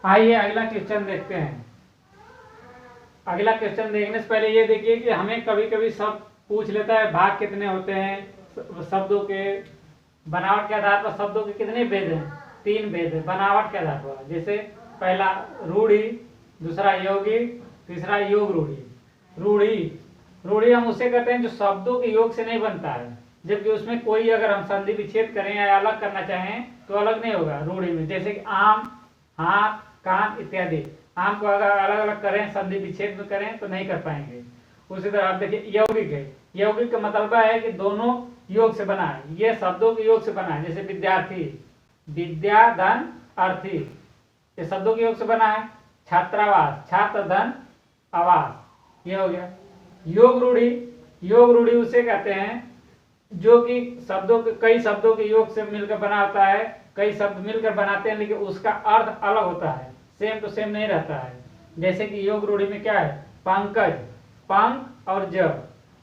आइए अगला क्वेश्चन देखते हैं। अगला क्वेश्चन देखने से पहले ये देखिए कि हमें कभी कभी सब पूछ लेता है भाग कितने होते हैं, शब्दों के बनावट के आधार पर शब्दों के कितने भेद हैं, 3 भेद है बनावट के आधार पर। जैसे पहला रूढ़ी, दूसरा यौगिक, तीसरा योग रूढ़ी। रूढ़ी रूढ़ी हम उसे कहते हैं जो शब्दों के योग से नहीं बनता है, जबकि उसमें कोई अगर हम संधि विच्छेद करें या अलग करना चाहें तो अलग नहीं होगा रूढ़ी में। जैसे कि आम, हाथ, कान इत्यादि। आम को अगर अलग अलग करें, संधि विच्छेद में करें तो नहीं कर पाएंगे। उसी तरह आप देखिए यौगिक है। यौगिक का मतलब है कि दोनों योग से बना है, ये शब्दों के योग से बना है। जैसे विद्यार्थी, विद्या धन अर्थी, ये शब्दों के योग से बना है। छात्रावास, छात्र धन आवास, ये हो गया। योग रूढ़ी, योग रूढ़ी उसे कहते हैं जो कि शब्दों के कई शब्दों के योग से मिलकर बना होता है। कई शब्द मिलकर बनाते हैं लेकिन उसका अर्थ अलग होता है, सेम टू सेम नहीं रहता है। जैसे कि योग रूढ़ी में क्या है, पंकज, पंख और जब।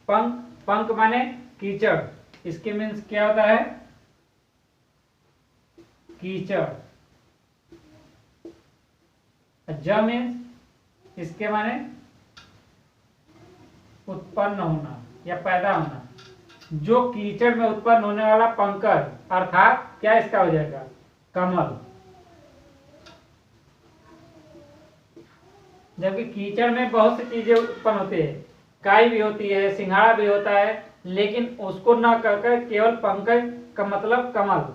पंख, पंख माने कीचड़, इसके मीन्स क्या होता है, कीचड़। ज मीन्स इसके माने उत्पन्न होना या पैदा होना। जो कीचड़ में उत्पन्न होने वाला पंकज अर्थात क्या इसका हो जाएगा, कमल। जबकि कीचड़ में बहुत सी चीजें उत्पन्न होती है, काई भी होती है, सिंघाड़ा भी होता है, लेकिन उसको न कहकर केवल पंकज का मतलब कमल,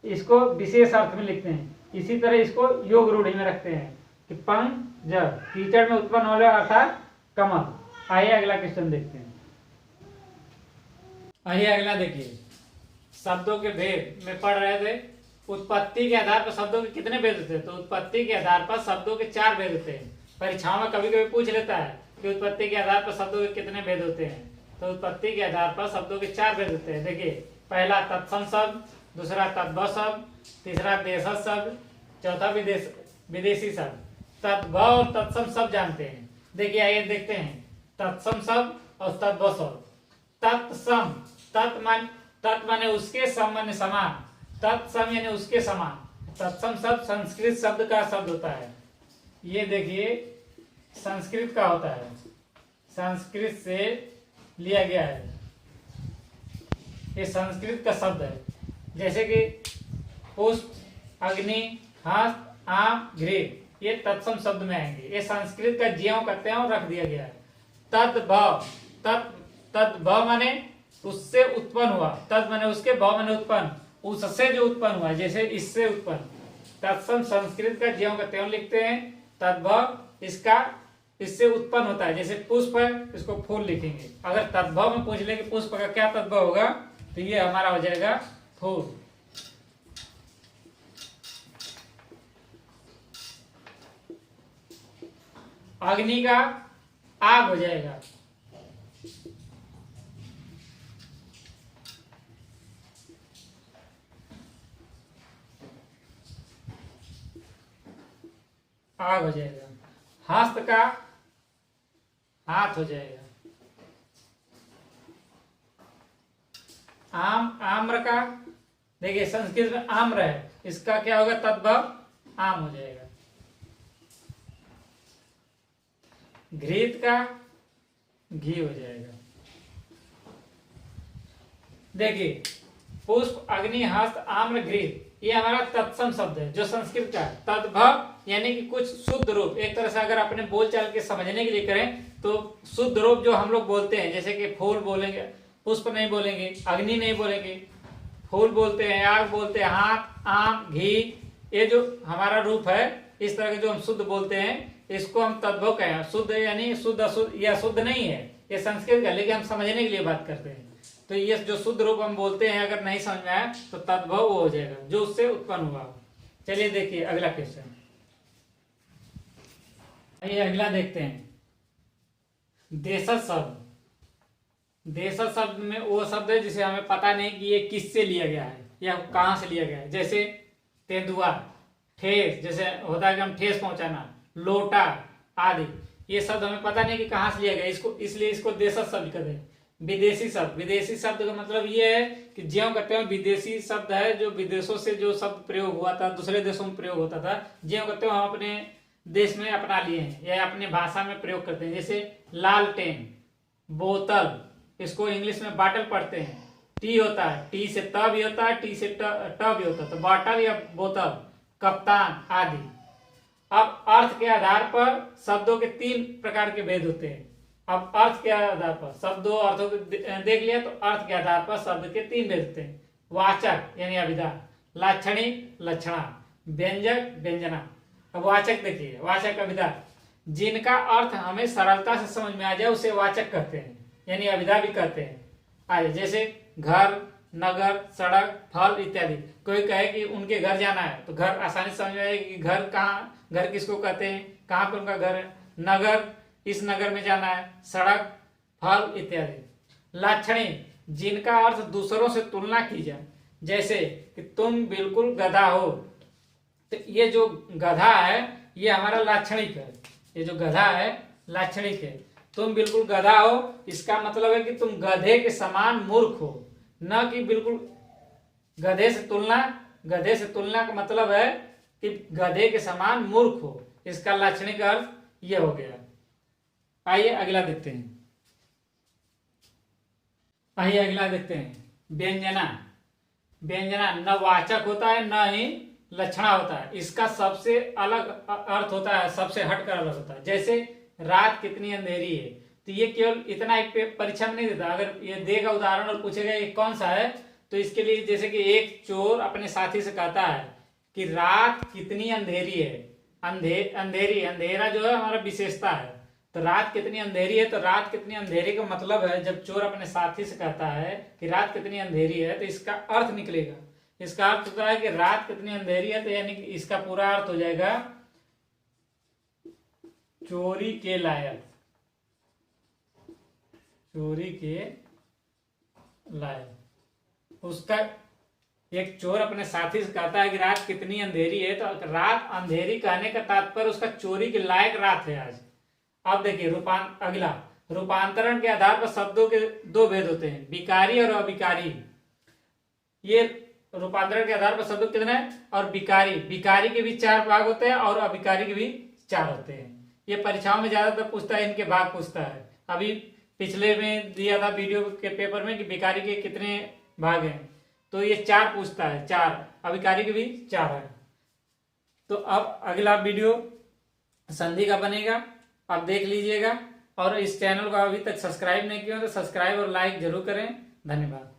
इसको विशेष अर्थ में लिखते हैं। इसी तरह इसको योग रूढ़ी में रखते हैं कि पंख जब कीचड़ में उत्पन्न होने अर्थात कमल। आइए अगला क्वेश्चन देखते हैं। आइए अगला देखिए, शब्दों के भेद में पढ़ रहे थे। उत्पत्ति के आधार पर शब्दों के कितने भेद होते हैं, तो उत्पत्ति के आधार पर शब्दों के 4 भेद होते हैं। परीक्षाओं में कभी कभी पूछ लेता है कि उत्पत्ति के आधार पर शब्दों के कितने भेद होते हैं, तो उत्पत्ति के आधार पर शब्दों के 4 भेद होते हैं। देखिए, पहला तत्सम शब्द, दूसरा तद्भव शब्द, तीसरा देशज शब्द, चौथा विदेशी शब्द। तद्भव और तत्सम शब्द जानते हैं। देखिए आइए देखते हैं, तत्सम शब्द और तद्भव शब्द। तत्सम, तत् माने उसके सम माने समान, तत्सम यानी उसके समान। तत्सम शब्द संस्कृत शब्द का शब्द होता है। ये देखिए संस्कृत का होता है, संस्कृत से लिया गया है, ये संस्कृत का शब्द है। जैसे कि पुष्प, अग्नि, हस्त, आम, घृत, ये तत्सम शब्द में आएंगे। ये संस्कृत का ज्यों करते हैं और रख दिया गया है। तद्भव, तद्भव माने उससे उत्पन्न हुआ, तद माने उसके, भव माने उत्पन्न, उससे जो उत्पन्न हुआ, जैसे इससे उत्पन्न। तत्सम संस्कृत का ज्यों का त्यों लिखते हैं। तद्भव इसका इससे उत्पन्न होता है, जैसे पुष्प है इसको फूल लिखेंगे। अगर तद्भव में पूछ ले कि पुष्प का क्या तद्भव होगा, तो ये हमारा हो जाएगा फूल। अग्नि का आग हो जाएगा। आग हो जाएगा। हस्त का हाथ हो जाएगा। आम्र का, देखिए संस्कृत में आम्र है, इसका क्या होगा, तद्भव आम हो जाएगा। घृत का घी हो जाएगा। देखिए पुष्प, अग्नि, हस्त, आम्र, घृत, ये हमारा तत्सम शब्द है जो संस्कृत का है। तद्भव यानी कि कुछ शुद्ध रूप, एक तरह से अगर अपने बोलचाल के समझने के लिए करें तो शुद्ध रूप जो हम लोग बोलते हैं, जैसे कि फूल बोलेंगे, पुष्प नहीं बोलेंगे, अग्नि नहीं बोलेंगे, फूल बोलते हैं, आग बोलते हैं, हाथ, आम, घी, ये जो हमारा रूप है, इस तरह के जो हम शुद्ध बोलते हैं, इसको हम तद्भव कहें। शुद्ध यानी शुद्ध, अशुद्ध या शुद्ध नहीं है, ये संस्कृत का, लेकिन हम समझने के लिए बात करते हैं। तो ये जो शुद्ध रूप हम बोलते हैं, अगर नहीं समझ में आया तो तद्भव वो हो जाएगा जो उससे उत्पन्न हुआ। चलिए देखिए अगला क्वेश्चन। आइए अगला देखते हैं, देशज शब्द। देशज शब्द में वो शब्द है जिसे हमें पता नहीं कि ये किससे लिया गया है या कहां से लिया गया है। जैसे तेंदुआ, ठेस, जैसे होता है कि हम ठेस पहुंचाना, लोटा आदि, ये शब्द हमें पता नहीं कि कहां से लिया गया, इसको इसलिए इसको देशज शब्द कहते हैं। विदेशी शब्द का मतलब ये है कि ज्यों कहते हैं विदेशी शब्द है, जो विदेशों से जो शब्द प्रयोग हुआ था, दूसरे देशों में प्रयोग होता था, ज्यों कहते हैं हम अपने देश में अपना लिए हैं या अपने भाषा में प्रयोग करते हैं। जैसे लालटेन, बोतल, इसको इंग्लिश में बॉटल पढ़ते हैं। टी होता है, टी से त भी होता है, टी से ट भी होता है, तो बॉटल या बोतल, कप्तान आदि। अब अर्थ के आधार पर शब्दों के 3 प्रकार के भेद होते हैं। अब अर्थ के आधार पर शब्दों अर्थों को देख लिया, तो अर्थ के आधार पर शब्द के 3 भेद होते हैं। वाचक यानी अभिधा, लाक्षणिक लक्षणा, व्यंजक व्यंजना। अब वाचक देखिए, वाचक अभिधा, जिनका अर्थ हमें सरलता से समझ में आ जाए उसे वाचक कहते हैं, यानी अभिधा भी कहते हैं। आगे जैसे घर, नगर, सड़क, फल इत्यादि। कोई कहे कि उनके घर जाना है तो घर आसानी से समझ में आएगी कि घर कहाँ, घर किसको कहते हैं, कहाँ पे उनका घर है। नगर, इस नगर में जाना है। सड़क, फल इत्यादि। लाक्षणिक, जिनका अर्थ दूसरों से तुलना की जाए, जैसे कि तुम बिल्कुल गधा हो, तो ये जो गधा है ये हमारा लाक्षणिक है। ये जो गधा है लाक्षणिक है। तुम बिल्कुल गधा हो, इसका मतलब है कि तुम गधे के समान मूर्ख हो, न कि बिल्कुल गधे से तुलना। गधे से तुलना का मतलब है कि गधे के समान मूर्ख हो, इसका लाक्षणिक अर्थ ये हो गया। आइए अगला देखते हैं। आइए अगला देखते हैं, व्यंजना। व्यंजना न वाचक होता है न ही लक्षणा होता है, इसका सबसे अलग अर्थ होता है, सबसे हटकर अलग होता है। जैसे रात कितनी अंधेरी है, तो ये केवल इतना एक परीक्षा में नहीं देता। अगर ये देगा उदाहरण और पूछेगा ये कौन सा है, तो इसके लिए जैसे कि एक चोर अपने साथी से कहता है कि रात कितनी अंधेरी है। अंधेरी, अंधेरा जो है हमारा विशेषता है, तो रात कितनी अंधेरी है, तो रात कितनी अंधेरी का मतलब है, जब चोर अपने साथी से कहता है कि रात कितनी अंधेरी है, तो इसका अर्थ निकलेगा। इसका अर्थ होता है कि रात कितनी अंधेरी है, तो यानी कि इसका पूरा अर्थ हो जाएगा चोरी के लायक। चोरी के लायक। उसका एक चोर अपने साथी से कहता है कि रात कितनी अंधेरी है, तो रात अंधेरी कहने का तात्पर्य उसका चोरी के लायक रात है आज। अब देखिए अगला, रूपांतरण के आधार पर शब्दों के 2 भेद होते हैं, विकारी और अविकारी। ये रूपांतरण के आधार पर शब्द कितने हैं, और विकारी। विकारी के भी 4 भाग होते हैं और अविकारी के भी 4 होते हैं। ये परीक्षाओं में ज्यादातर पूछता है, इनके भाग पूछता है। अभी पिछले में दिया था वीडियो के पेपर में कि विकारी के कितने भाग हैं, तो ये 4 पूछता है, 4। अविकारी के भी 4 है। तो अब अगला वीडियो संधि का बनेगा, आप देख लीजिएगा। और इस चैनल को अभी तक सब्सक्राइब नहीं किया तो सब्सक्राइब और लाइक जरूर करें। धन्यवाद।